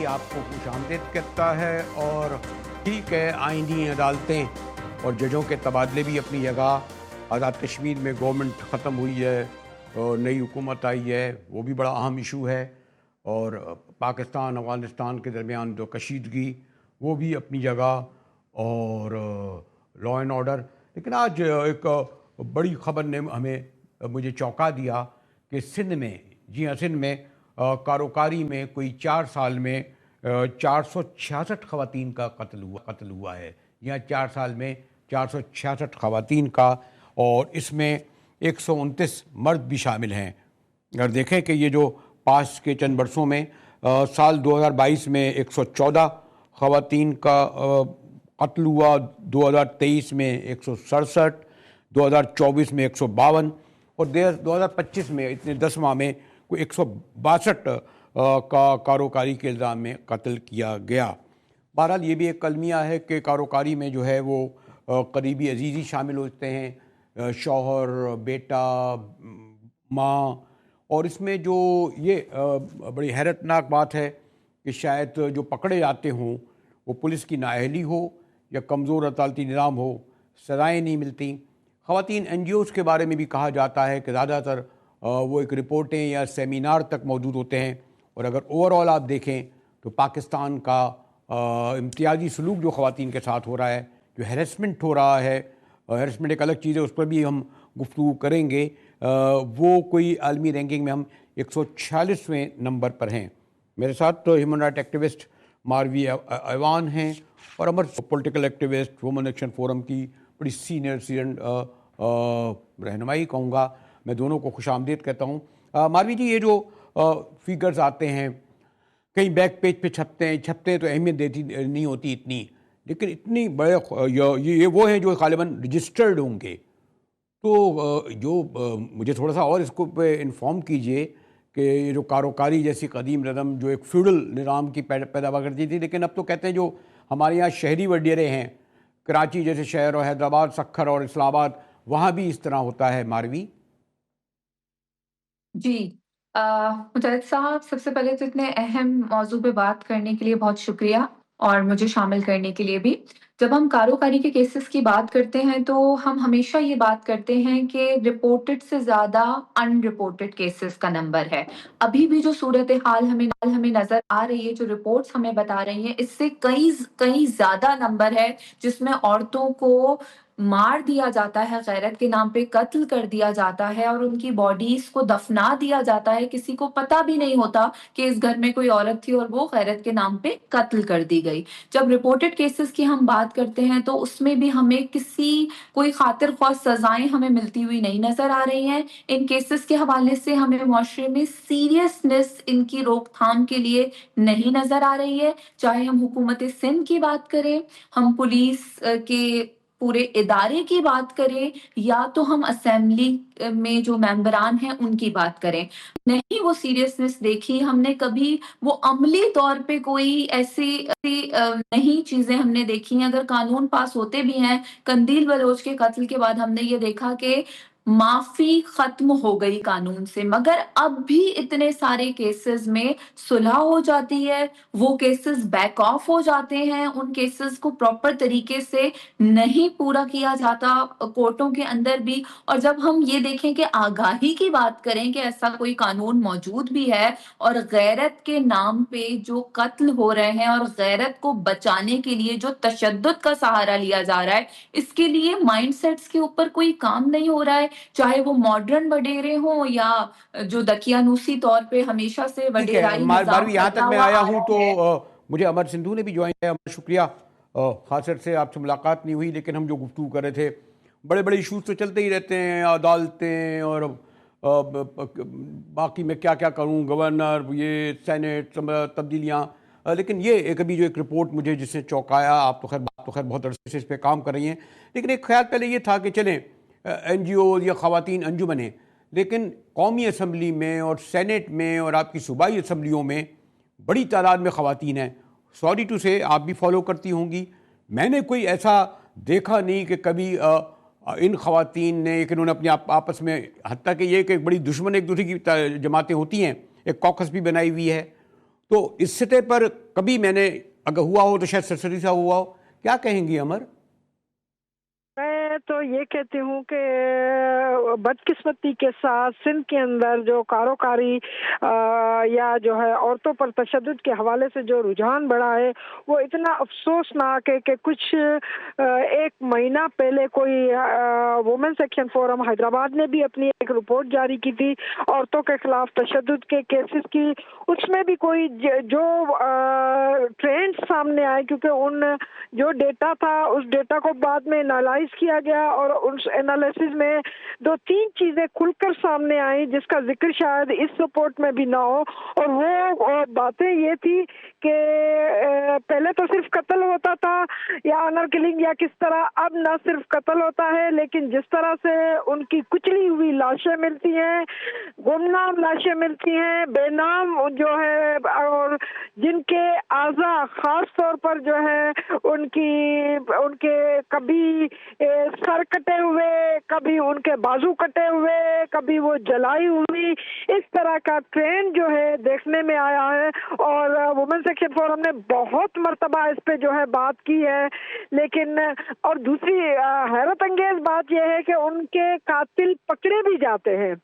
آپ کو خوش آمدید کرتا ہے۔ اور ٹھیک ہے، آئینی عدالتیں اور ججوں کے تبادلے بھی اپنی جگہ، آزاد کشمیر میں گورنمنٹ ختم ہوئی ہے اور نئی حکومت آئی ہے، وہ بھی بڑا اہم ایشو ہے، اور پاکستان افغانستان کے درمیان جو کشیدگی وہ بھی اپنی جگہ، اور لا اینڈ آرڈر۔ لیکن آج ایک بڑی خبر نے مجھے چونکا دیا کہ سندھ میں، جی ہاں سندھ میں کاروکاری میں کوئی 4 سال میں 466 خواتین کا قتل ہوا ہے، یا 4 سال میں 466 خواتین کا، اور اس میں 129 مرد بھی شامل ہیں۔ اگر دیکھیں کہ یہ جو پاس کے چند برسوں میں سال 2022 میں 114 خواتین کا قتل ہوا، 2023 میں 167، 2024 میں 152، اور 2025 میں اتنے 10 ماہ میں کوئی 162 کا کاروکاری کے الزام میں قتل کیا گیا۔ بہرحال یہ بھی ایک المیہ ہے کہ کاروکاری میں جو ہے وہ قریبی عزیزی شامل ہوتے ہیں، شوہر، بیٹا، ماں، اور اس میں جو یہ بڑی حیرت ناک بات ہے کہ شاید جو پکڑے جاتے ہوں وہ پولیس کی نااہلی ہو یا کمزور عدالتی نظام ہو، سزائیں نہیں ملتی۔ خواتین این جی اوز کے بارے میں بھی کہا جاتا ہے کہ زیادہ تر وہ ایک رپورٹیں یا سیمینار تک موجود ہوتے ہیں، اور اگر اوور آل آپ دیکھیں تو پاکستان کا امتیازی سلوک جو خواتین کے ساتھ ہو رہا ہے، جو ہیرسمنٹ ہو رہا ہے، ہیرسمنٹ ایک الگ چیز ہے، اس پر بھی ہم گفتگو کریں گے، وہ کوئی عالمی رینکنگ میں ہم 146ویں نمبر پر ہیں۔ میرے ساتھ ہیومن رائٹ ایکٹیوسٹ ماروی ایوان ہیں، اور ہمارے political activist women action forum کی بڑی سینئر رہنمائی کہوں گا، میں دونوں کو خوش آمدید کہتا ہوں۔ ماروی جی، یہ جو فیگرز آتے ہیں کہیں بیک پیج پہ چھپتے ہیں تو اہمیت دیتی نہیں ہوتی اتنی، لیکن اتنی بڑے یہ وہ ہیں جو غالباً رجسٹرڈ ہوں گے، تو جو مجھے تھوڑا سا اور اس کو پہ انفارم کیجئے کہ یہ جو کاروکاری جیسی قدیم رسم جو ایک فیوڈل نظام کی پیداوار کرتی تھی، لیکن اب تو کہتے ہیں جو ہمارے یہاں شہری وڈیرے ہیں، کراچی جیسے شہر اور حیدرآباد، سکھر اور اسلام آباد، وہاں بھی اس طرح ہوتا ہے ماروی؟ جی، مجاہد صاحب، سب سے پہلے تو اتنے اہم موضوع پہ بات کرنے کے لیے بہت شکریہ، اور مجھے شامل کرنے کے لیے بھی۔ جب ہم کاروکاری کے کیسز کی بات کرتے ہیں تو ہم ہمیشہ یہ بات کرتے ہیں کہ رپورٹڈ سے زیادہ ان رپورٹڈ کیسز کا نمبر ہے۔ ابھی بھی جو صورتحال ہمیں نظر آ رہی ہے، جو رپورٹس ہمیں بتا رہی ہیں، اس سے کئی زیادہ نمبر ہے جس میں عورتوں کو مار دیا جاتا ہے، غیرت کے نام پہ قتل کر دیا جاتا ہے، اور ان کی باڈیز کو دفنا دیا جاتا ہے۔ کسی کو پتہ بھی نہیں ہوتا کہ اس گھر میں کوئی عورت تھی اور وہ غیرت کے نام پہ قتل کر دی گئی۔ جب رپورٹڈ کیسز کی ہم بات کرتے ہیں تو اس میں بھی ہمیں کوئی خاطر خواہ سزائیں ہمیں ملتی ہوئی نہیں نظر آ رہی ہیں۔ ان کیسز کے حوالے سے ہمیں معاشرے میں سیریسنس ان کی روک تھام کے لیے نہیں نظر آ رہی ہے، چاہے ہم حکومت سندھ کی بات کریں، ہم پولیس کے پورے ادارے کی بات کریں، یا تو ہم اسمبلی میں جو ممبران ہیں ان کی بات کریں۔ نہیں وہ سیریسنس دیکھی ہم نے کبھی، وہ عملی طور پہ کوئی ایسی نہیں چیزیں ہم نے دیکھی ہیں۔ اگر قانون پاس ہوتے بھی ہیں، قندیل بلوچ کے قتل کے بعد ہم نے یہ دیکھا کہ معافی ختم ہو گئی قانون سے، مگر اب بھی اتنے سارے کیسز میں صلح ہو جاتی ہے، وہ کیسز بیک آف ہو جاتے ہیں، ان کیسز کو پراپر طریقے سے نہیں پورا کیا جاتا کورٹوں کے اندر بھی۔ اور جب ہم یہ دیکھیں کہ آگاہی کی بات کریں کہ ایسا کوئی قانون موجود بھی ہے، اور غیرت کے نام پہ جو قتل ہو رہے ہیں اور غیرت کو بچانے کے لیے جو تشدد کا سہارا لیا جا رہا ہے، اس کے لیے مائنڈ سیٹس کے اوپر کوئی کام نہیں ہو رہا ہے، چاہے وہ ماڈرن وڈیرے ہوں یا جو دقیانوسی طور پہ ہمیشہ سے وڈیرائی نظام ماروی، یہاں چلتا تک میں ہوا آیا آ ہوں رہا تو ہے۔ مجھے امر سندھو نے بھی جوائن کیا، شکریہ۔ خاص طور سے آپ سے ملاقات نہیں ہوئی، لیکن ہم جو گفتگو کر رہے تھے، بڑے ایشوز تو چلتے ہی رہتے ہیں، عدالتیں اور باقی میں کیا کروں، گورنر، یہ سینٹ تبدیلیاں، لیکن یہ ابھی جو ایک رپورٹ مجھے جس نے چونکایا، آپ تو خیر بہت عرصے سے اس پہ کام کر رہی ہیں، لیکن ایک خیال پہلے یہ تھا کہ چلیں این جی اوز یا خواتین انجمنیں، لیکن قومی اسمبلی میں اور سینٹ میں اور آپ کی صوبائی اسمبلیوں میں بڑی تعداد میں خواتین ہیں۔ سوری ٹو سے، آپ بھی فالو کرتی ہوں گی، میں نے کوئی ایسا دیکھا نہیں کہ کبھی ان خواتین نے، کہ انہوں نے اپنے آپس میں، حتیٰ کہ یہ کہ ایک بڑی دشمن ایک دوسرے کی جماعتیں ہوتی ہیں، ایک کوکس بھی بنائی ہوئی ہے، تو اس سطح پر کبھی میں نے اگر ہوا ہو تو شاید سرسری سا ہوا ہو، کیا کہیں گی امر؟ میں تو یہ کہتی ہوں کہ بدقسمتی کے ساتھ سندھ کے اندر جو کاروکاری یا جو ہے عورتوں پر تشدد کے حوالے سے جو رجحان بڑھا ہے وہ اتنا افسوسناک ہے کہ کچھ ایک مہینہ پہلے کوئی وومن سیکشن فورم حیدرآباد نے بھی اپنی ایک رپورٹ جاری کی تھی عورتوں کے خلاف تشدد کے کیسز کی. اس میں بھی کوئی جو ٹرینڈ سامنے آئے، کیونکہ ان جو ڈیٹا تھا اس ڈیٹا کو بعد میں انالائز کیا گیا اور اس انالیسز میں 2-3 چیزیں کھل کر سامنے آئیں جس کا ذکر شاید اس رپورٹ میں بھی نہ ہو. اور وہ باتیں یہ تھی کہ پہلے تو صرف قتل ہوتا تھا یا آنر کلنگ یا کس طرح، اب نہ صرف قتل ہوتا ہے لیکن جس طرح سے ان کی کچلی ہوئی لاشیں ملتی ہیں، گمنام لاشیں ملتی ہیں، بے نام جو ہے، اور جن کے اعضاء خاص طور پر جو ہے ان کے کبھی سر کٹے ہوئے، کبھی ان کے بازو کٹے ہوئے، کبھی وہ جلائی ہوئی، اس طرح کا ٹرینڈ جو ہے دیکھنے میں آیا ہے. اور وومن سیکشن فورم نے بہت مرتبہ اس پہ جو ہے بات کی ہے، لیکن اور دوسری حیرت انگیز بات یہ ہے کہ ان کے قاتل پکڑے بھی جاتے ہیں.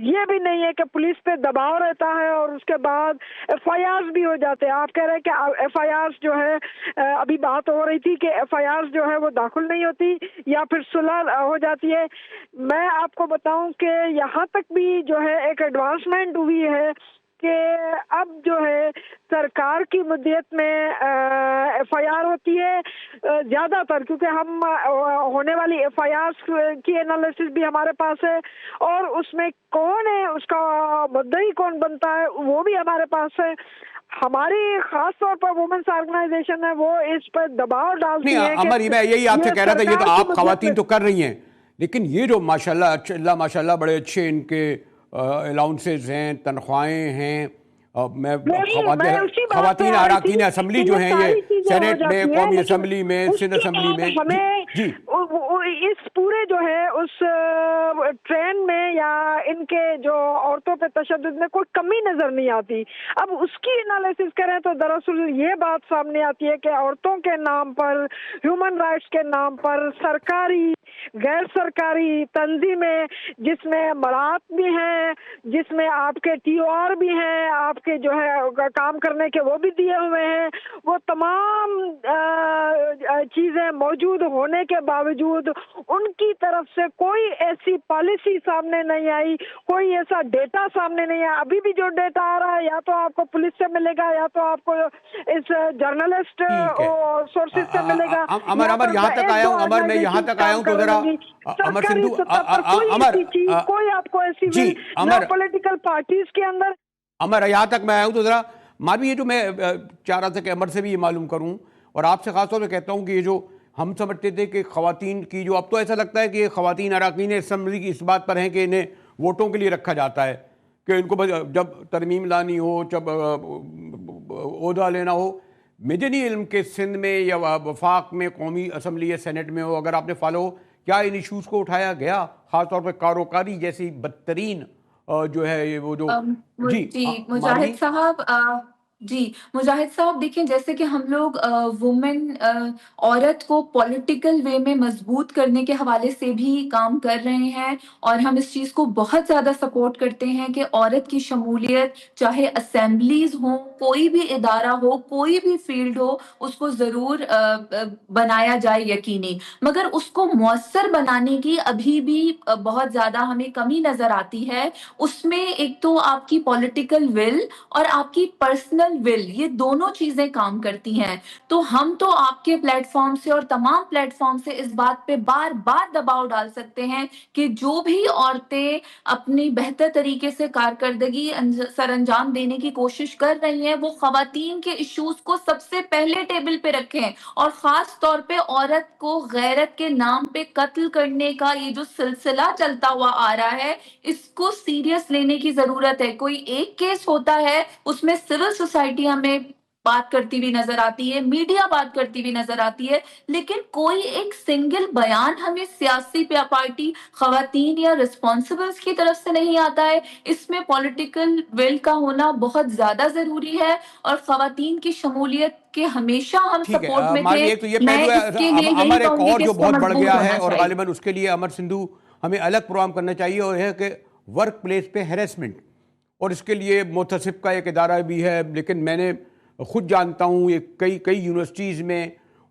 یہ بھی نہیں ہے کہ پولیس پہ دباؤ رہتا ہے اور اس کے بعد ایف آئی آرز بھی ہو جاتے ہیں. آپ کہہ رہے ہیں کہ ایف آئی آرز جو ہے ابھی بات ہو رہی تھی کہ ایف آئی آرز جو ہے وہ داخل نہیں ہوتی یا پھر صلح ہو جاتی ہے. میں آپ کو بتاؤں کہ یہاں تک بھی جو ہے ایک ایڈوانسمنٹ ہوئی ہے کہ اب جو ہے سرکار کی مدیت میں ایف آئی آر ہوتی ہے زیادہ تر، کیونکہ ہم ہونے والی ایف آئی آر کی انالیسس بھی ہمارے پاس ہے اور اس میں کون ہے، اس کا مدعی کون بنتا ہے وہ بھی ہمارے پاس ہے. ہماری خاص طور پر وومنس آرگنائزیشن ہے وہ اس پر دباؤ ڈالتی ہے. امر میں یہی آپ سے کہہ رہا تھا، یہ تو آپ خواتین تو کر رہی ہیں، لیکن یہ جو ماشاءاللہ اللہ ماشاءاللہ بڑے اچھے ان کے الاؤنسز ہیں، تنخواہیں ہیں، میں خواتین اراکین اسمبلی جو ہیں، یہ سینٹ میں، قومی اسمبلی میں، سندھ اسمبلی میں، جی اس پورے جو ہے اس ٹرین میں یا ان کے جو عورتوں پہ تشدد میں کوئی کمی نظر نہیں آتی. اب اس کی انالیسس کریں تو دراصل یہ بات سامنے آتی ہے کہ عورتوں کے نام پر، ہیومن رائٹس کے نام پر سرکاری غیر سرکاری تنظیمیں جس میں مراعات بھی ہیں، جس میں آپ کے ٹی او آر بھی ہیں، آپ کے جو ہے کام کرنے کے وہ بھی دیے ہوئے ہیں، وہ تمام چیزیں موجود ہونے کے باوجود ان کی طرف سے کوئی ایسی پالیسی سامنے نہیں آئی، کوئی ایسا ڈیٹا سامنے نہیں آیا. ابھی بھی جو ڈیٹا آ رہا ہے یا تو آپ کو پولیس سے ملے گا یا تو آپ کو اس جرنلسٹ سورسز سے ملے گا. امر یہاں تک آیا ہوں، امر میں یہاں تک آیا ہوں تو ذرا امر سندھو، کوئی آپ کو ایسی پولیٹیکل پارٹیز کے اندر. امر یہاں تک میں آیا ہوں تو ذرا مابی یہ جو میں چاہ رہا تھا کہ امر سے بھی یہ معلوم کروں اور آپ سے خاص طور پہ کہتا ہوں کہ یہ جو ہم سمجھتے تھے کہ خواتین کی جو، اب تو ایسا لگتا ہے کہ یہ خواتین اراکین اسمبلی کی اس بات پر ہیں کہ انہیں ووٹوں کے لیے رکھا جاتا ہے کہ ان کو جب ترمیم لانی ہو، جب عہدہ لینا ہو. مجھے نہیں علم کہ سندھ میں یا وفاق میں، قومی اسمبلی یا سینٹ میں ہو، اگر آپ نے فالو کیا ان ایشوز کو اٹھایا گیا، خاص طور پہ کاروکاری جیسی بدترین جو ہے وہ جو جی مجاہد صاحب، مجاہد صاحب دیکھیں، جیسے کہ ہم لوگ وومن عورت کو پولیٹیکل وے میں مضبوط کرنے کے حوالے سے بھی کام کر رہے ہیں اور ہم اس چیز کو بہت زیادہ سپورٹ کرتے ہیں کہ عورت کی شمولیت، چاہے اسمبلیز ہوں، کوئی بھی ادارہ ہو، کوئی بھی فیلڈ ہو، اس کو ضرور بنایا جائے یقینی. مگر اس کو مؤثر بنانے کی ابھی بھی بہت زیادہ ہمیں کمی نظر آتی ہے. اس میں ایک تو آپ کی پولیٹیکل ول اور آپ کی پرسنل ول، یہ دونوں چیزیں کام کرتی ہیں. تو ہم تو آپ کے پلیٹ فارم سے اور تمام پلیٹ فارم سے اس بات پہ بار بار دباؤ ڈال سکتے ہیں کہ جو بھی عورتیں اپنی بہتر طریقے سے کارکردگی سر انجام دینے کی کوشش کر رہی ہیں وہ خواتین کے ایشوز کو سب سے پہلے ٹیبل پہ رکھیں، اور خاص طور پہ عورت کو غیرت کے نام پہ قتل کرنے کا یہ جو سلسلہ چلتا ہوا آ رہا ہے، اس کو سیریس لینے کی ضرورت ہے. کوئی ایک کیس ہوتا ہے، اس میں سول سوسائٹی ہمیں بات کرتی ہوئی نظر آتی ہے، میڈیا بات کرتی ہوئی نظر آتی ہے، لیکن کوئی ایک سنگل بیان ہمیں سیاسی پارٹی، خواتین یا رسپانسبلز کی طرف سے نہیں آتا ہے۔ اس میں پولیٹیکل ول کا ہونا بہت زیادہ ضروری ہے، اور خواتین کی شمولیت کے ہمیشہ ہم ٹھیک ہے سپورٹ میں مانی، تھے۔ ایک تو یہ میں پہلو اس کے لیے ہے، یہی امر ایک کہوں گی اور کہ جو اس کو بہت بڑھ مضبوط گیا ہے، ہونا اور چاہیے۔ غالباً اس کے لیے امر سندھو ہمیں الگ پروگرام کرنا چاہیے، اور ہے کہ ورک پلیس پہ ہیریسمنٹ، اور اس کے لیے محتسب کا ایک ادارہ بھی ہے، لیکن میں نے خود جانتا ہوں یہ کئی یونیورسٹیز میں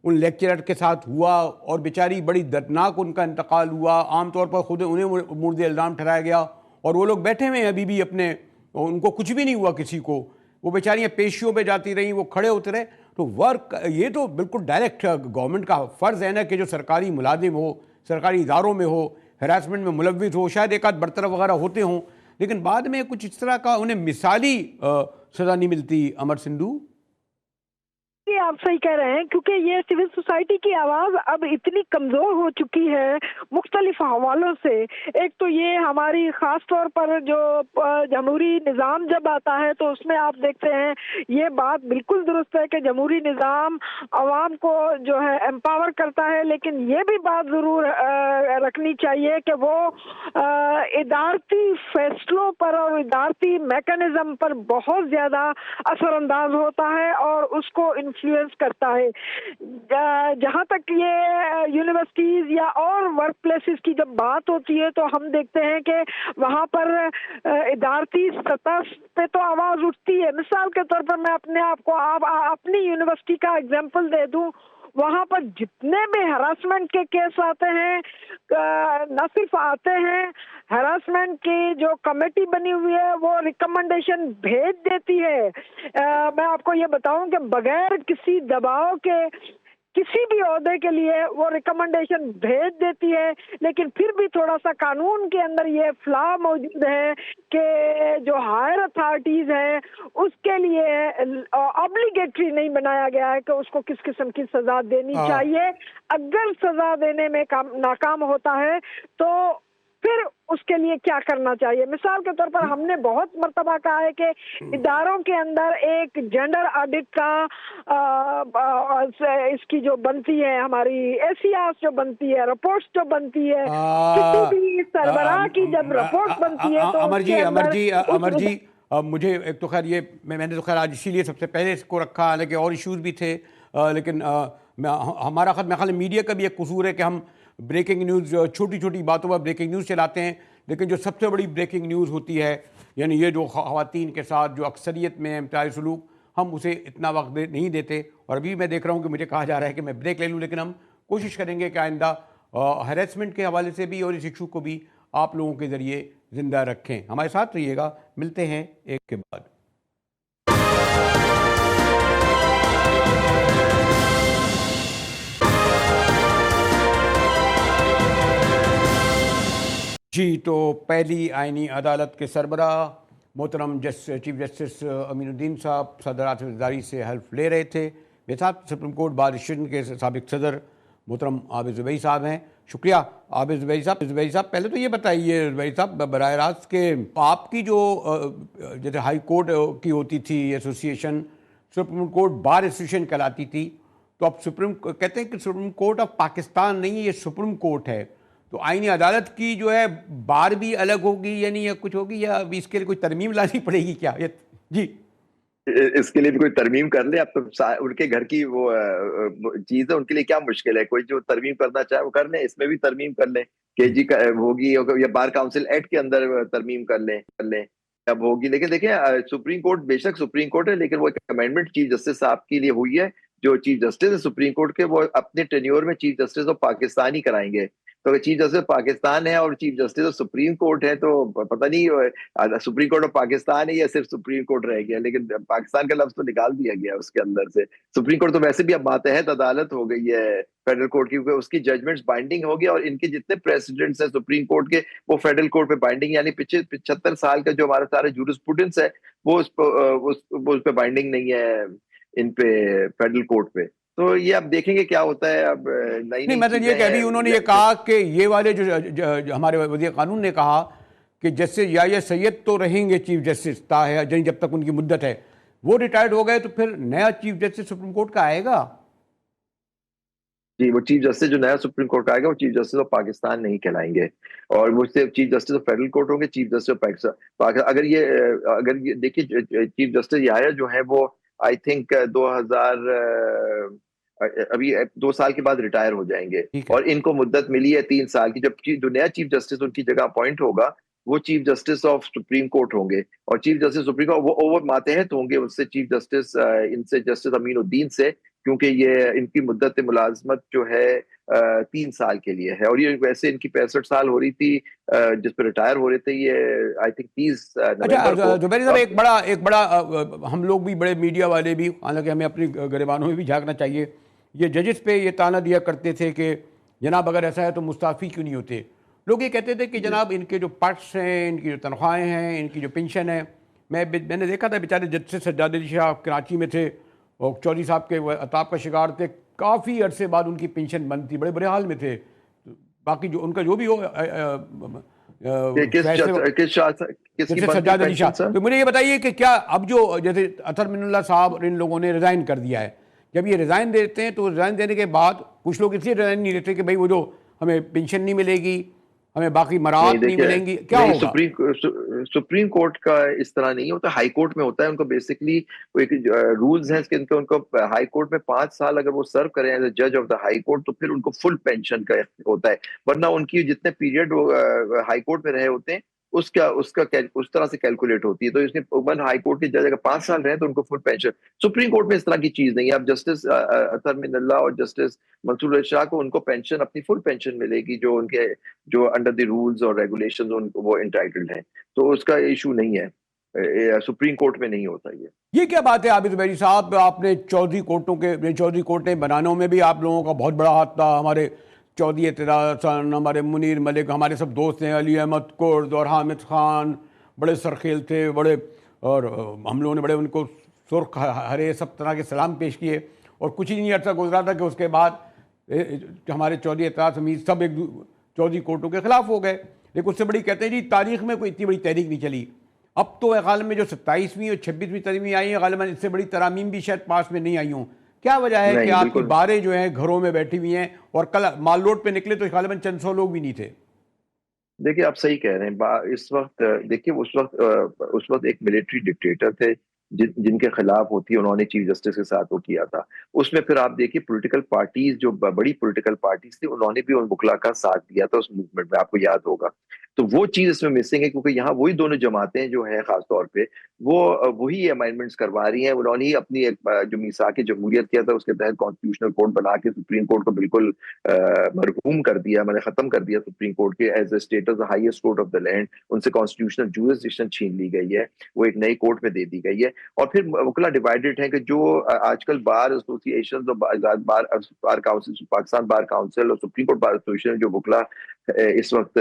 ان لیکچرر کے ساتھ ہوا، اور بیچاری بڑی دردناک ان کا انتقال ہوا، عام طور پر خود انہیں مورد الزام ٹھہرایا گیا، اور وہ لوگ بیٹھے ہوئے ہیں ابھی بھی اپنے، ان کو کچھ بھی نہیں ہوا کسی کو، وہ بیچاریاں پیشیوں پہ جاتی رہیں، وہ کھڑے ہوتے رہے۔ تو ورک یہ تو بالکل ڈائریکٹ گورنمنٹ کا فرض ہے نا کہ جو سرکاری ملازم ہو، سرکاری اداروں میں ہو، ہراسمنٹ میں ملوث ہو، شاید ایک آدھ برطرف وغیرہ ہوتے ہوں، لیکن بعد میں کچھ اس طرح کا انہیں مثالی سزا نہیں ملتی امر سندھو۔ آپ صحیح کہہ رہے ہیں، کیونکہ یہ سول سوسائٹی کی آواز اب اتنی کمزور ہو چکی ہے مختلف حوالوں سے۔ ایک تو یہ ہماری خاص طور پر جو جمہوری نظام جب آتا ہے تو اس میں آپ دیکھتے ہیں یہ بات بالکل درست ہے کہ جمہوری نظام عوام کو جو ہے امپاور کرتا ہے، لیکن یہ بھی بات ضرور رکھنی چاہیے کہ وہ ادارتی فیصلوں پر اور ادارتی میکانزم پر بہت زیادہ اثر انداز ہوتا ہے اور اس کو انفلوئنس کرتا ہے۔ جہاں تک یہ یونیورسٹیز یا اور ورک پلیسز کی جب بات ہوتی ہے تو ہم دیکھتے ہیں کہ وہاں پر ادارتی سطح پہ تو آواز اٹھتی ہے۔ مثال کے طور پر میں اپنے آپ کو اپنی یونیورسٹی کا اگزامپل دے دوں، وہاں پر جتنے بھی ہراسمنٹ کے کیس آتے ہیں، نہ صرف آتے ہیں، ہراسمنٹ کی جو کمیٹی بنی ہوئی ہے وہ ریکمنڈیشن بھیج دیتی ہے۔ میں آپ کو یہ بتاؤں کہ بغیر کسی دباؤ کے کسی بھی عہدے کے لیے وہ ریکمنڈیشن بھیج دیتی ہے، لیکن پھر بھی تھوڑا سا قانون کے اندر یہ فلا موجود ہے کہ جو ہائر اتھارٹیز ہیں اس کے لیے obligatory نہیں بنایا گیا ہے کہ اس کو کس قسم کی سزا دینی چاہیے۔ اگر سزا دینے میں ناکام ہوتا ہے تو پھر اس کے لیے کیا کرنا چاہیے۔ مثال کے طور پر ہم نے بہت مرتبہ کہا ہے کہ اداروں کے اندر ایک جینڈر آڈٹ کا اس کی جو بنتی ہے، ہماری ایسیاس جو بنتی ہے، رپورٹس جو بنتی ہے، کسی بھی سربراہ کی جب رپورٹ بنتی ہے تو امر جی مجھے ایک تو خیر یہ میں نے تو خیر آج اسی لیے سب سے پہلے اس کو رکھا، حالانکہ اور ایشوز بھی تھے، لیکن ہمارا خود خیال میڈیا کا بھی ایک قصور ہے کہ ہم بریکنگ نیوز چھوٹی چھوٹی باتوں پر بریکنگ نیوز چلاتے ہیں، لیکن جو سب سے بڑی بریکنگ نیوز ہوتی ہے، یعنی یہ جو خواتین کے ساتھ جو اکثریت میں امتیازی سلوک، ہم اسے اتنا وقت نہیں دیتے، اور ابھی میں دیکھ رہا ہوں کہ مجھے کہا جا رہا ہے کہ میں بریک لے لوں، لیکن ہم کوشش کریں گے کہ آئندہ ہیریسمنٹ کے حوالے سے بھی اور اس ایشو کو بھی آپ لوگوں کے ذریعے زندہ رکھیں۔ ہمارے ساتھ رہیے گا، ملتے ہیں ایک کے بعد۔ جی، تو پہلی آئینی عدالت کے سربراہ محترم چیف جسٹس امین الدین صاحب صدارت وزاری سے حلف لے رہے تھے۔ میرے ساتھ سپریم کورٹ بار ایسوسی کے سابق صدر محترم عابد زبیری صاحب ہیں۔ شکریہ عابد زبیری صاحب۔ زبیری صاحب پہلے تو یہ بتائیے زبیری صاحب براہ راست کہ آپ کی جو جیسے ہائی کورٹ کی ہوتی تھی association, supreme court bar association کہلاتی تھی، تو اب کہتے ہیں کہ سپریم کورٹ آف پاکستان نہیں، یہ سپریم کورٹ ہے، تو آئینی عدالت کی جو ہے بار بھی الگ ہوگی یعنی یا کچھ ہوگی، یا ابھی اس کے لیے کوئی ترمیم لانی پڑے گی کیا؟ جی، اس کے لیے بھی کوئی ترمیم کر لے، اب تو ان کے گھر کی وہ چیز ہے، ان کے لیے کیا مشکل ہے، کوئی جو ترمیم کرنا چاہے وہ کر لیں، اس میں بھی ترمیم کر لیں، کہ جی ہوگی یا بار کاؤنسل ایکٹ کے اندر ترمیم کر لیں اب ہوگی۔ لیکن دیکھیں سپریم کورٹ بے شک سپریم کورٹ ہے، لیکن وہ ایک امینڈمنٹ چیف جسٹس صاحب کے لیے ہوئی ہے، جو چیف جسٹس ہے سپریم کورٹ کے وہ اپنے ٹینیور میں چیف جسٹس آف پاکستان ہی کرائیں گے۔ تو چیف جسٹس پاکستان ہے اور chief justice of supreme court ہے، تو پتہ نہیں سپریم کورٹ آف پاکستان ہے یا صرف سپریم کورٹ رہ گیا، لیکن پاکستان کا لفظ تو نکال دیا گیا اس کے اندر سے۔ سپریم کورٹ تو ویسے بھی اب ماتحت عدالت ہو گئی ہے فیڈرل کورٹ کی، کیونکہ اس کی ججمنٹس بائنڈنگ ہو گیا، اور ان کے جتنے پریسیڈنٹس ہیں سپریم کورٹ کے وہ فیڈرل کورٹ پہ بائنڈنگ، یعنی 75 سال کا جو ہمارا سارا جورسپروڈنس ہے وہ اس پہ بائنڈنگ نہیں ہے ان پہ فیڈرل کورٹ پہ۔ تو یہ اب دیکھیں گے کیا ہوتا ہے۔ اب نہیں مطلب یہ کہ ابھی انہوں نے یہ کہا کہ یہ والے جو ہمارے وزیر قانون نے کہا کہ جسٹس یحییٰ سید تو رہیں گے چیف جسٹس جب تک ان کی مدت ہے، وہ ریٹائرڈ ہو گئے تو پھر نیا چیف جسٹس سپریم کورٹ کا آئے گا؟ جی، وہ چیف جسٹس جو نیا سپریم کورٹ کا آئے گا وہ چیف جسٹس آف پاکستان نہیں کہلائیں گے، اور وہ صرف chief justice of federal court ہوں گے، چیف جسٹس آف پاکستان. اگر یہ دیکھیے چیف جسٹس یہ آیا جو ہے وہ آئی تھنک 2000 ابھی 2 سال کے بعد ریٹائر ہو جائیں گے، ٹھیک ہے. اور ان کو مدت ملی ہے 3 سال کی. جب جو نیا چیف جسٹس ان کی جگہ اپوائنٹ ہوگا وہ chief justice of supreme court ہوں گے، اور چیف جسٹس سپریم کورٹ وہ اوور ماتحت ہوں گے اس سے چیف جسٹس ان سے جسٹس امین الدین سے، کیونکہ یہ ان کی مدت ملازمت جو ہے 3 سال کے لیے ہے، اور یہ ویسے ان کی 65 سال ہو رہی تھی جس پہ ریٹائر ہو رہے تھے یہ آئی تھنک 30 نومبر اچھا کو. زبیر صاحب، ایک بڑا ہم لوگ بھی بڑے میڈیا والے بھی، حالانکہ ہمیں اپنی گریبانوں میں بھی جھانکنا چاہیے، یہ ججز پہ یہ تانا دیا کرتے تھے کہ جناب اگر ایسا ہے تو مستعفی کیوں نہیں ہوتے. لوگ یہ کہتے تھے کہ جناب ان کے جو پٹس ہیں، ان کی جو تنخواہیں ہیں، ان کی جو پینشن ہے، میں نے دیکھا تھا بیچارے جسٹس سجاد علی شاہ کراچی میں تھے اور چودھری صاحب کے عطاب کا شکار تھے، کافی عرصے بعد ان کی پینشن بند تھی، بڑے برے حال میں تھے. باقی جو ان کا جو بھی ہو جیسے سجاد علی شاہ، تو مجھے یہ بتائیے کہ کیا اب جو جیسے اطہر من اللہ صاحب اور ان لوگوں نے ریزائن کر دیا ہے، جب یہ ریزائن دیتے ہیں تو ریزائن دینے کے بعد کچھ لوگ اس لیے ریزائن نہیں دیتے کہ بھائی وہ جو ہمیں پینشن نہیں ملے گی، ہمیں باقی مراعات نہیں ملیں گی، کیا ہوگا؟ سپریم کورٹ کا اس طرح نہیں ہوتا، ہائی کورٹ میں ہوتا ہے. ان کو بیسکلی ایک رولز ہیں کہ ان کو ہائی کورٹ میں 5 سال اگر وہ سرو کریں ایز اے جج آف دا ہائی کورٹ تو پھر ان کو فل پینشن کا ہوتا ہے، ورنہ ان کی جتنے پیریڈ ہائی کورٹ میں رہے ہوتے ہیں اس طرح سے کیلکولیٹ ہوتی ہے. تو اس نے ہائی کورٹ کے جج اگر 5 سال رہے تو ان کو فل پینشن. سپریم کورٹ میں اس طرح کی چیز نہیں ہے. اب جسٹس اطہر من اللہ اور جسٹس منصور علی شاہ کو ان کو پینشن، اپنی فل پینشن ملے گی جو ان کے جو انڈر دی رولز اور ریگولیشنز وہ انٹائٹلڈ ہیں، تو اس کا ایشو نہیں ہے. سپریم کورٹ میں نہیں ہوتا یہ کیا بات ہے عابد زبیری صاحب؟ آپ نے چودھری کورٹیں بنانے میں بھی آپ لوگوں کا بہت بڑا ہاتھ تھا. ہمارے چودھری اعتراض حسن، ہمارے منیر ملک، ہمارے سب دوست ہیں، علی احمد کرد اور حامد خان بڑے سرخیل تھے، بڑے، اور ہم لوگوں نے بڑے ان کو سرخ ہرے سب طرح کے سلام پیش کیے، اور کچھ ہی نہیں عرصہ گزرا تھا کہ اس کے بعد ہمارے چودھری اعتراض امیر سب ایک چودھری کورٹوں کے خلاف ہو گئے. لیکن اس سے بڑی کہتے ہیں جی تاریخ میں کوئی اتنی بڑی تحریک نہیں چلی. اب تو غالباً میں جو 27ویں اور 26ویں ترمیم آئی ہیں، غالباً اس سے بڑی ترامیم بھی شاید پاس میں نہیں آئی ہوں. کیا وجہ ہے کہ آپ کی باریں جو ہیں گھروں میں بیٹھی ہوئی ہیں، اور کل مال روڈ پہ نکلے تو غالباً چند سو لوگ بھی نہیں تھے؟ دیکھیے آپ صحیح کہہ رہے ہیں. اس وقت دیکھیے اس وقت ایک ملٹری ڈکٹیٹر تھے جن کے خلاف ہوتی ہے، انہوں نے چیف جسٹس کے ساتھ وہ کیا تھا. اس میں پھر آپ دیکھیے پولیٹیکل پارٹیز جو بڑی پولیٹیکل پارٹیز تھی انہوں نے بھی ان وکلا کا ساتھ دیا تھا اس موومنٹ میں، آپ کو یاد ہوگا. تو وہ چیز اس میں مسنگ ہے، کیونکہ یہاں وہی دونوں جماعتیں جو ہیں خاص طور پہ وہی امینڈمنٹس کروا رہی ہیں. انہوں نے اپنی ایک جو میثاق جمہوریت کیا تھا اس کے تحت کانسٹیٹیوشنل کورٹ بنا کے سپریم کورٹ کو بالکل مرحوم کر دیا، میں نے ختم کر دیا سپریم کورٹ کے as a state's highest court of the land. ان سے کانسٹیٹیوشنل جورسڈکشن چھین لی گئی ہے، وہ ایک نئی کورٹ میں دے دی گئی ہے. اور پھر وکلا ڈیوائیڈڈ ہیں کہ جو آج کل بار ایسوسی ایشن بار کاؤنسل، پاکستان بار کاؤنسل اور سپریم کورٹ بار ایسوسی ایشن جو وکلا اس وقت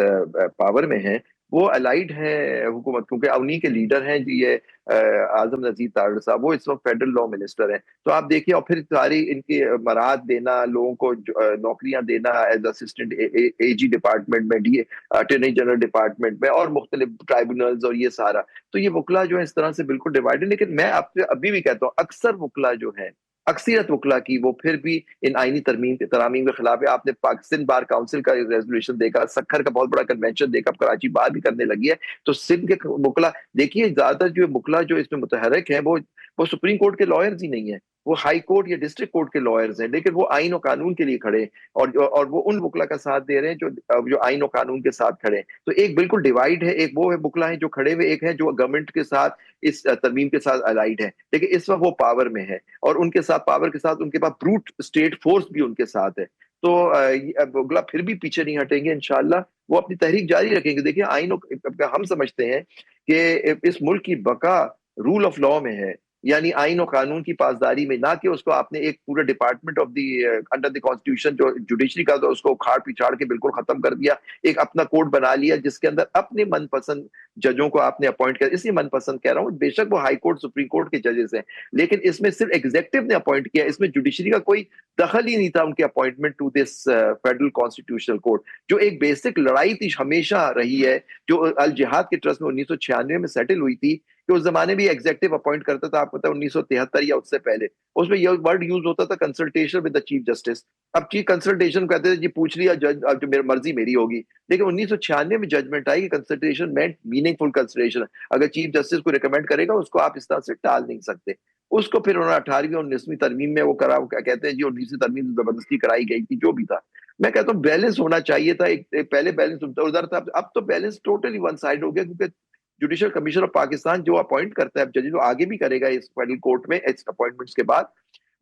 پاور میں ہیں وہ الائیڈ ہیں حکومت، کیونکہ انہی کے لیڈر ہیں جی یہ اعظم نذیر تارڑ صاحب، وہ اس وقت فیڈرل لا منسٹر ہیں. تو آپ دیکھیے، اور پھر ساری ان کی مراعات دینا، لوگوں کو نوکریاں دینا ایز اسسٹنٹ اے جی ڈپارٹمنٹ میں، اٹارنی جنرل ڈپارٹمنٹ میں اور مختلف ٹرائبونلز اور یہ سارا، تو یہ وکلا جو ہے اس طرح سے بالکل ڈیوائڈڈ. لیکن میں آپ سے ابھی بھی کہتا ہوں اکثر وکلا جو ہے، اکثریت وکلا کی وہ پھر بھی ان آئینی ترامیم کے خلاف ہے. آپ نے پاکستان بار کاؤنسل کا ریزولوشن دیکھا، سکھر کا بہت بڑا کنونشن دیکھا، کراچی بار بھی کرنے لگی ہے. تو سندھ کے وکلا دیکھیے، زیادہ جو وکلا جو اس میں متحرک ہیں وہ سپریم کورٹ کے لائرز ہی نہیں ہیں، وہ ہائی کورٹ یا ڈسٹرکٹ کورٹ کے لائرز ہیں، لیکن وہ آئین و قانون کے لیے کھڑے اور وہ ان وکلا کا ساتھ دے رہے ہیں جو آئین و قانون کے ساتھ کھڑے ہیں. تو ایک بالکل ڈیوائڈ ہے، ایک وہ ہے وکلا ہیں جو کھڑے ہوئے، ایک ہے جو گورنمنٹ کے ساتھ اس ترمیم کے ساتھ الائیڈ ہے، لیکن اس وقت وہ پاور میں ہے، اور ان کے ساتھ پاور کے ساتھ ان کے پاس بروٹ اسٹیٹ فورس بھی ان کے ساتھ ہے. تو وکلا پھر بھی پیچھے نہیں ہٹیں گے انشاءاللہ، وہ اپنی تحریک جاری رکھیں گے. دیکھیں ہم سمجھتے ہیں کہ اس ملک کی بقا رول آف لا میں ہے، یعنی آئین و قانون کی پاسداری میں، نہ کہ اس کو آپ نے ایک پورا department of the under the constitution جو جوڈیشری کا تھا اس کو کھاڑ پچھاڑ کے بالکل ختم کر دیا، ایک اپنا کوڈ بنا لیا جس کے اندر اپنے من پسند ججوں کو آپ نے اپوائنٹ کیا. اس لیے من پسند کہہ رہا ہوں، بے شک وہ ہائی کورٹ سپریم کورٹ کے ججز ہیں، لیکن اس میں صرف ایگزیکٹو نے اپوائنٹ کیا، اس میں جوڈیشری کا کوئی دخل ہی نہیں تھا ان کے appointment to this federal constitutional court. جو ایک بیسک لڑائی تھی ہمیشہ رہی ہے، جو الجہاد کے ٹرسٹ میں 1996 میں سیٹل ہوئی تھی، کہ اس زمانے میں ایگزیکٹو اپوائنٹ کرتا تھا, آپ پتہ 1973 یا اس سے پہلے, اس میں یہ ورڈ یوز ہوتا تھا consultation with the chief justice. اب چیف کنسلٹیشن کہتے تھے جی پوچھ لیا جج, اب جو میری مرضی میری ہوگی. لیکن 1996 میں ججمنٹ آئی کہ کنسلٹیشن مینٹ میننگ فل کنسلٹیشن, اگر چیف جسٹس کو ریکمینڈ کرے گا اس کو آپ اس طرح سے ٹال نہیں سکتے. اس کو پھر انہوں نے 18ویں اور 19ویں ترمیم میں وہ کرا, کہتے ہیں جی 19ویں ترمیم زبردستی کرائی گئی تھی, جو بھی تھا. میں کہتا ہوں بیلنس ہونا چاہیے تھا, ایک پہلے بیلنس ادھر تھا, اب تو بیلنس ٹوٹلی ون سائڈ ہو گیا, کیونکہ جوڈیشل کمیشن آف پاکستان جو اپوائنٹ کرتا ہے اب ججز, آگے بھی کرے گا اس فیڈرل کورٹ میں اپوائنٹمنٹس کے بعد,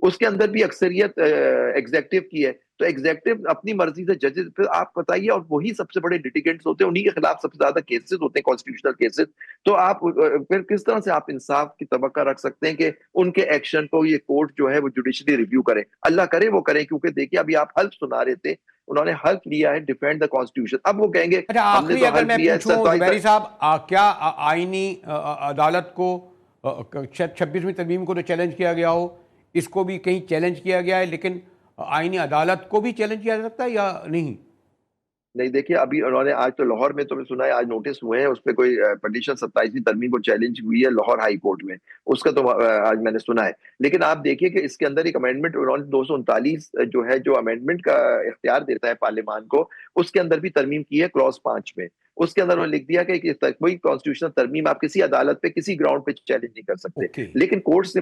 اس کے اندر بھی اکثریت ایگزیکٹو کی ہے. تو ایگزیکٹو اپنی مرضی سے ججز, پھر آپ بتائیے, اور وہی سب سے بڑے لٹیگنٹس ہوتے ہیں, انہی کے خلاف سب سے زیادہ کیسز ہوتے ہیں, کانسٹیٹیوشنل کیسز. تو آپ پھر کس طرح سے آپ انصاف کی توقع رکھ سکتے ہیں کہ ان کے ایکشن کو یہ کورٹ جو ہے وہ جوڈیشلی ریویو کرے؟ اللہ کرے وہ کریں, کیونکہ دیکھیے ابھی آپ حلف سنا رہے تھے, انہوں نے حلف لیا ہے ڈیفینڈ دا کانسٹیٹیوشن. اب وہ کہیں گے ہم نے تو حلف لیا ہے. زبیری صاحب, کیا آئینی عدالت کو 26ویں ترمیم کو تو چیلنج کیا گیا ہو, اس کو بھی کہیں چیلنج کیا گیا ہے, لیکن آئینی عدالت کو بھی چیلنج کیا جا سکتا ہے یا نہیں؟ نہیں دیکھیے, ابھی انہوں نے آج تو لاہور میں, تو میں سنا ہے آج نوٹس ہوئے ہیں, اس پہ کوئی پٹیشن 27ویں ترمیم کو چیلنج ہوئی ہے لاہور ہائی کورٹ میں, اس کا تو آج میں نے سنا ہے. لیکن آپ دیکھیے کہ اس کے اندر ایک امینڈمنٹ انہوں نے 239 جو ہے, جو امینڈمنٹ کا اختیار دیتا ہے پارلیمان کو, اس کے اندر بھی ترمیم کی ہے کلاس 5 میں. اس کے اندر انہوں نے لکھ دیا کہ کوئی کانسٹیٹیوشنل ترمیم آپ کسی عدالت پہ کسی گراؤنڈ پہ چیلنج نہیں کر سکتے. لیکن کورٹس نے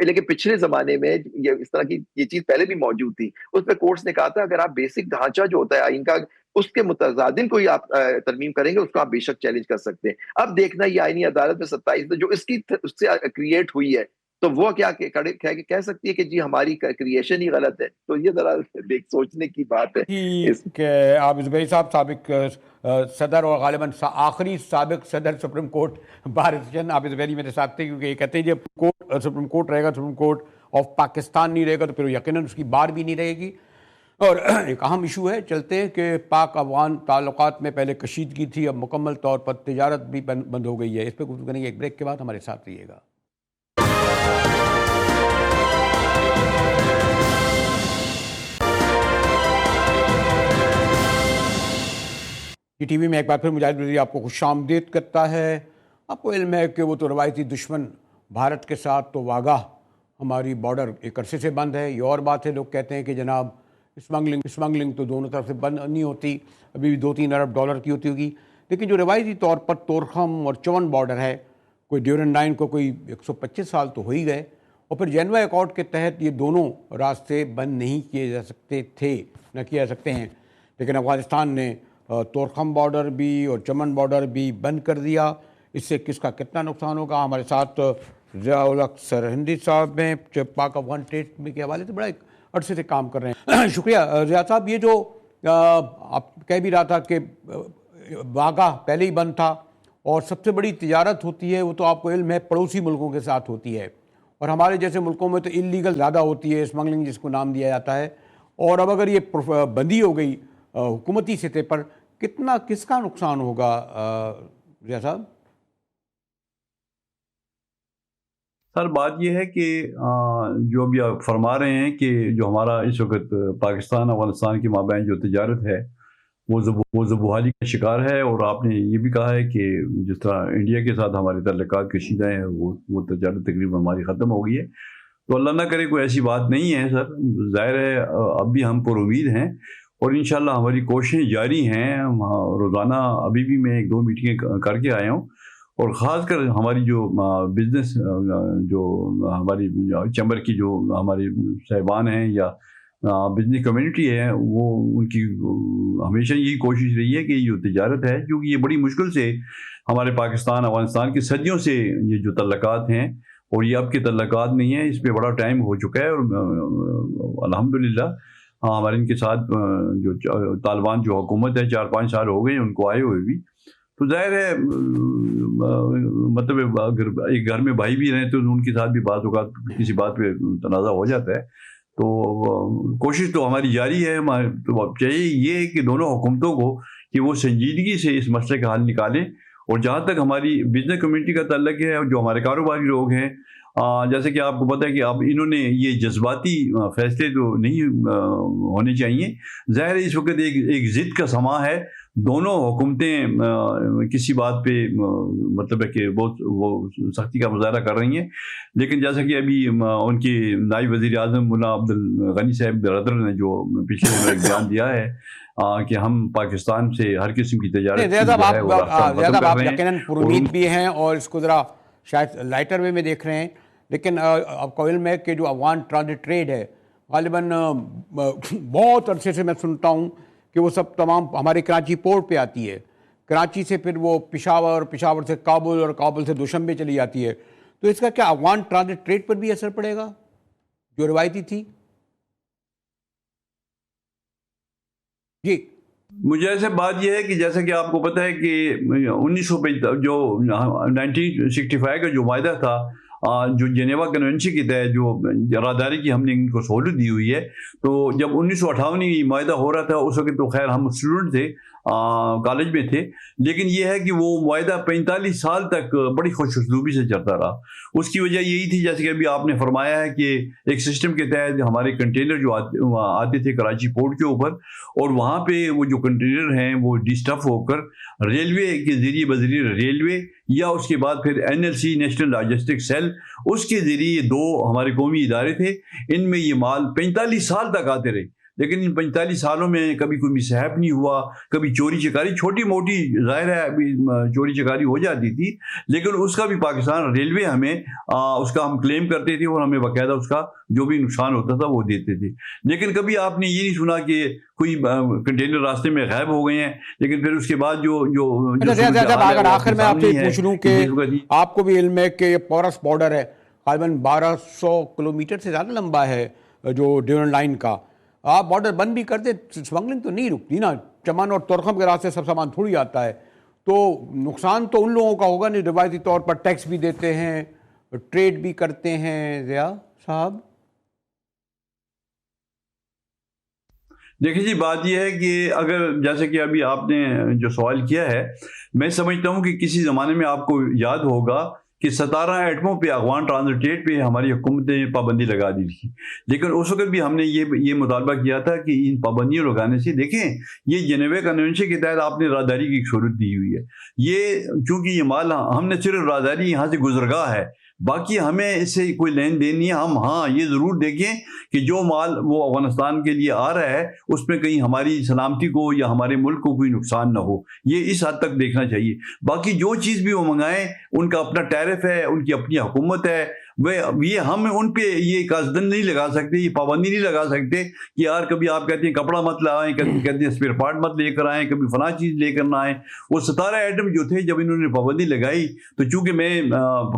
لیکن پچھلے زمانے میں اس طرح کی یہ چیز پہلے بھی موجود تھی, اس پہ کورٹس نے کہا تھا اگر آپ بیسک ڈھانچہ جو ہوتا ہے آئین کا اس کے متضادم کوئی آپ ترمیم کریں گے, اس کو آپ بے شک چیلنج کر سکتے ہیں. اب دیکھنا یہ آئینی عدالت میں 27 جو اس سے کریٹ ہوئی ہے, تو وہ کیا کہہ سکتی ہے کہ جی ہماری کریشن ہی غلط ہے. تو یہ ذرا سوچنے کی بات ہے. آپ زبیری صاحب سابق صدر اور غالباً آخری سابق صدر سپریم کورٹ بار ایسوسیشن, آپ زبیری میرے ساتھ تھے, کیونکہ یہ کہتے ہیں جب سپریم کورٹ رہے گا, سپریم کورٹ آف پاکستان نہیں رہے گا, تو پھر یقیناً اس کی بار بھی نہیں رہے گی. اور ایک اہم ایشو ہے, چلتے ہیں کہ پاک افغان تعلقات میں پہلے کشیدگی تھی, اب مکمل طور پر تجارت بھی بند ہو گئی ہے. اس پہ گفتگو کریں گے ایک بریک کے بعد, ہمارے ساتھ رہیے گا. یہ ٹی وی میں ایک بار پھر مجاہد رضوی آپ کو خوش آمدید کرتا ہے. آپ کو علم ہے کہ وہ تو روایتی دشمن بھارت کے ساتھ تو واگاہ ہماری بارڈر ایک عرصے سے بند ہے. یہ اور بات ہے, لوگ کہتے ہیں کہ جناب اسمگلنگ تو دونوں طرف سے بند نہیں ہوتی, ابھی بھی 2-3 ارب ڈالر کی ہوتی ہوگی. لیکن جو روایتی طور پر تورخم اور چون بارڈر ہے, کوئی ڈیورن لائن کو کوئی 125 سال تو ہو ہی گئے, اور پھر جینوا ایکارڈ کے تحت یہ دونوں راستے بند نہیں کیے جا سکتے تھے, نہ کیے جا سکتے ہیں. لیکن افغانستان نے تورخم بارڈر بھی اور چمن بارڈر بھی بند کر دیا. اس سے کس کا کتنا نقصان ہوگا؟ ہمارے ساتھ ضیاء الحق سرہندی صاحب ہیں, جو پاک افغان ٹریڈ کے حوالے سے بڑا ایک عرصے سے کام کر رہے ہیں. شکریہ ضیاء صاحب. یہ جو آپ کہہ بھی رہا تھا کہ واگاہ پہلے ہی بند تھا, اور سب سے بڑی تجارت ہوتی ہے وہ تو آپ کو علم ہے پڑوسی ملکوں کے ساتھ ہوتی ہے, اور ہمارے جیسے ملکوں میں تو انلیگل زیادہ ہوتی ہے, اسمگلنگ جس کو نام دیا جاتا ہے. اور اب اگر یہ بندی ہو گئی حکومتی سطح پر, کس کا نقصان ہوگا ضیاء صاحب؟ سر بات یہ ہے کہ جو ابھی آپ فرما رہے ہیں کہ جو ہمارا اس وقت پاکستان افغانستان کے مابین جو تجارت ہے وہ زبحالی کا شکار ہے. اور آپ نے یہ بھی کہا ہے کہ جس طرح انڈیا کے ساتھ ہمارے تعلقات کشیدہ ہیں, وہ تجارت تقریباً ہماری ختم ہو گئی ہے. تو اللہ نہ کرے کوئی ایسی بات نہیں ہے سر. ظاہر ہے اب بھی ہم پر امید ہیں, اور انشاءاللہ ہماری کوششیں جاری ہیں. روزانہ ابھی بھی میں 1-2 میٹنگیں کر کے آیا ہوں, اور خاص کر ہماری جو بزنس جو ہماری چیمبر کی جو ہمارے صاحبان ہیں یا بزنس کمیونٹی ہے, وہ ان کی ہمیشہ یہی کوشش رہی ہے کہ یہ جو تجارت ہے, کیونکہ یہ بڑی مشکل سے ہمارے پاکستان افغانستان کی صدیوں سے یہ جو تعلقات ہیں, اور یہ اب کے تعلقات نہیں ہیں, اس پہ بڑا ٹائم ہو چکا ہے. اور الحمدللہ ہمارے ان کے ساتھ جو طالبان جو حکومت ہے 4-5 سال ہو گئے ان کو آئے ہوئے بھی. تو ظاہر ہے مطلب اگر ایک گھر میں بھائی بھی رہیں تو ان کے ساتھ بھی بعض اوقات کسی بات پہ تنازع ہو جاتا ہے. تو کوشش تو ہماری جاری ہے. تو اب چاہیے یہ کہ دونوں حکومتوں کو کہ وہ سنجیدگی سے اس مسئلے کا حل نکالیں. اور جہاں تک ہماری بزنس کمیونٹی کا تعلق ہے, اور جو ہمارے کاروباری لوگ ہیں, جیسے کہ آپ کو پتہ ہے کہ اب انہوں نے یہ جذباتی فیصلے تو نہیں ہونے چاہیے. ظاہر ہے اس وقت ایک ضد کا سماں ہے, دونوں حکومتیں کسی بات پہ مطلب ہے کہ بہت وہ سختی کا مظاہرہ کر رہی ہیں، لیکن جیسا کہ ابھی ان کی نائب وزیر اعظم مولانا عبدالغنی صاحب برادر نے جو پچھلے دنوں ایک بیان دیا ہے کہ ہم پاکستان سے ہر قسم کی تجارت زیادہ آپ یقیناً پر امید بھی ہیں اور اس کو ذرا شاید لائٹر وے میں دیکھ رہے ہیں، لیکن آپ کو علم ہے کہ جو افغان ٹرانزٹ ٹریڈ ہے غالباً بہت عرصے سے میں سنتا ہوں کہ وہ سب تمام ہمارے کراچی پورٹ پہ آتی ہے، کراچی سے پھر وہ پشاور، پشاور سے کابل اور کابل سے دوشنبے چلی جاتی ہے، تو اس کا کیا افغان ٹرانزٹ ٹریڈ پر بھی اثر پڑے گا جو روایتی تھی؟ جی مجھے ایسے بات یہ ہے کہ جیسا کہ آپ کو پتہ ہے کہ 1965 کا جو معاہدہ تھا، جو جنیوا کنونشن کے تحت جو راداری کی ہم نے ان کو سہولت دی ہوئی ہے، تو جب 1958 میں معاہدہ ہو رہا تھا اس وقت تو خیر ہم اسٹوڈنٹ تھے، کالج میں تھے، لیکن یہ ہے کہ وہ معاہدہ 45 سال تک بڑی خوش اسلوبی سے چلتا رہا۔ اس کی وجہ یہی تھی جیسے کہ ابھی آپ نے فرمایا ہے کہ ایک سسٹم کے تحت ہمارے کنٹینر جو آتے تھے کراچی پورٹ کے اوپر، اور وہاں پہ وہ جو کنٹینر ہیں وہ ڈسٹف ہو کر ریلوے کے ذریعے بذریعہ ریلوے یا اس کے بعد پھر NLC نیشنل لاجسٹک سیل، اس کے ذریعے دو ہمارے قومی ادارے تھے، ان میں یہ مال 45 سال تک آتے رہے، لیکن ان 45 سالوں میں کبھی کوئی مسہپ نہیں ہوا، کبھی چوری چکاری چھوٹی موٹی ظاہر ہے ابھی چوری چکاری ہو جاتی تھی، لیکن اس کا بھی پاکستان ریلوے ہمیں اس کا ہم کلیم کرتے تھے اور ہمیں باقاعدہ اس کا جو بھی نقصان ہوتا تھا وہ دیتے تھے۔ لیکن کبھی آپ نے یہ نہیں سنا کہ کوئی کنٹینر راستے میں غائب ہو گئے ہیں، لیکن پھر اس کے بعد جو اگر آخر میں آپ سے پوچھ لوں کہ آپ کو بھی علم ہے کہ یہ پورس بارڈر ہے، غالباً 1200 کلومیٹر سے زیادہ لمبا ہے جو ڈیورنڈ لائن کا، آپ بارڈر بند بھی کرتے اسمگلنگ تو نہیں رکتی نا، چمن اور تورخم کے راستے سب سامان تھوڑی آتا ہے، تو نقصان تو ان لوگوں کا ہوگا نہیں، روایتی طور پر ٹیکس بھی دیتے ہیں، ٹریڈ بھی کرتے ہیں۔ ضیاء صاحب دیکھیں جی، بات یہ ہے کہ اگر جیسے کہ ابھی آپ نے جو سوال کیا ہے، میں سمجھتا ہوں کہ کسی زمانے میں آپ کو یاد ہوگا کہ 17 ایٹموں پہ افغان ٹرانزٹ ٹریڈ پہ ہماری حکومت نے پابندی لگا دی تھی، لیکن اس وقت بھی ہم نے یہ مطالبہ کیا تھا کہ ان پابندیوں لگانے سے دیکھیں یہ جنیوا کنونشن کے تحت آپ نے راداری کی ایک صورت دی ہوئی ہے، یہ چونکہ یہ مال ہم نے صرف راداری یہاں سے گزرگاہ ہے، باقی ہمیں اس سے کوئی لین دین نہیں ہے۔ ہم ہاں یہ ضرور دیکھیں کہ جو مال وہ افغانستان کے لیے آ رہا ہے اس میں کہیں ہماری سلامتی کو یا ہمارے ملک کو کوئی نقصان نہ ہو، یہ اس حد تک دیکھنا چاہیے۔ باقی جو چیز بھی وہ منگائیں ان کا اپنا ٹیرف ہے، ان کی اپنی حکومت ہے، یہ ہم ان پہ یہ قاصدن نہیں لگا سکتے، یہ پابندی نہیں لگا سکتے کہ یار کبھی آپ کہتے ہیں کپڑا مت لائیں، کبھی کہتے ہیں اسپیئر پارٹ مت لے کر آئیں، کبھی فلاں چیز لے کر نہ آئیں۔ وہ 17 ایٹم جو تھے جب انہوں نے پابندی لگائی تو چونکہ میں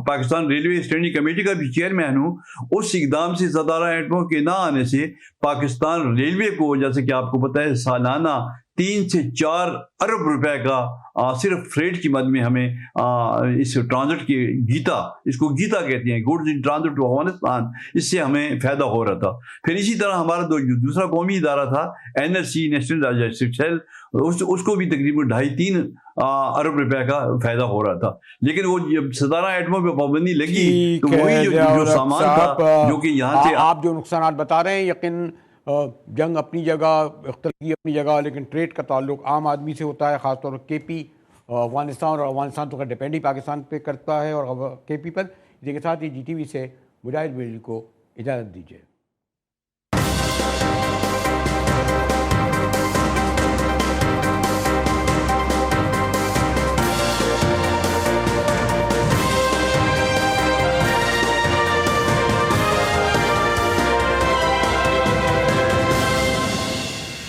پاکستان ریلوے اسٹینڈنگ کمیٹی کا بھی چیئرمین ہوں، اس اقدام سے 17 ایٹموں کے نہ آنے سے پاکستان ریلوے کو جیسے کہ آپ کو پتہ ہے سالانہ 3 سے 4 ارب روپے کا صرف فریٹ کی مد میں ہمیں اس ٹرانزٹ کی گیتا، اس کو گیتا کہتے ہیں، goods in transit to Afghanistan, اس سے ہمیں فائدہ ہو رہا تھا۔ پھر اسی طرح ہمارا دوسرا قومی ادارہ تھا NLC نیشنل لاجسٹک سیل، اس کو بھی تقریباً 2.5-3 ارب روپے کا فائدہ ہو رہا تھا، لیکن وہ جب 17 ایٹموں پہ پابندی لگی تو وہی جو سامان تھا جو کہ یہاں سے آپ جو نقصانات بتا رہے ہیں، یقین جنگ اپنی جگہ، اختلافی اپنی جگہ، لیکن ٹریڈ کا تعلق عام آدمی سے ہوتا ہے، خاص طور پر KP افغانستان، اور افغانستان تو ڈیپینڈ ہی پاکستان پہ کرتا ہے اور KP پر۔ اسی کے ساتھ ہی GTV سے مجاہد بریلوی کو اجازت دیجیے۔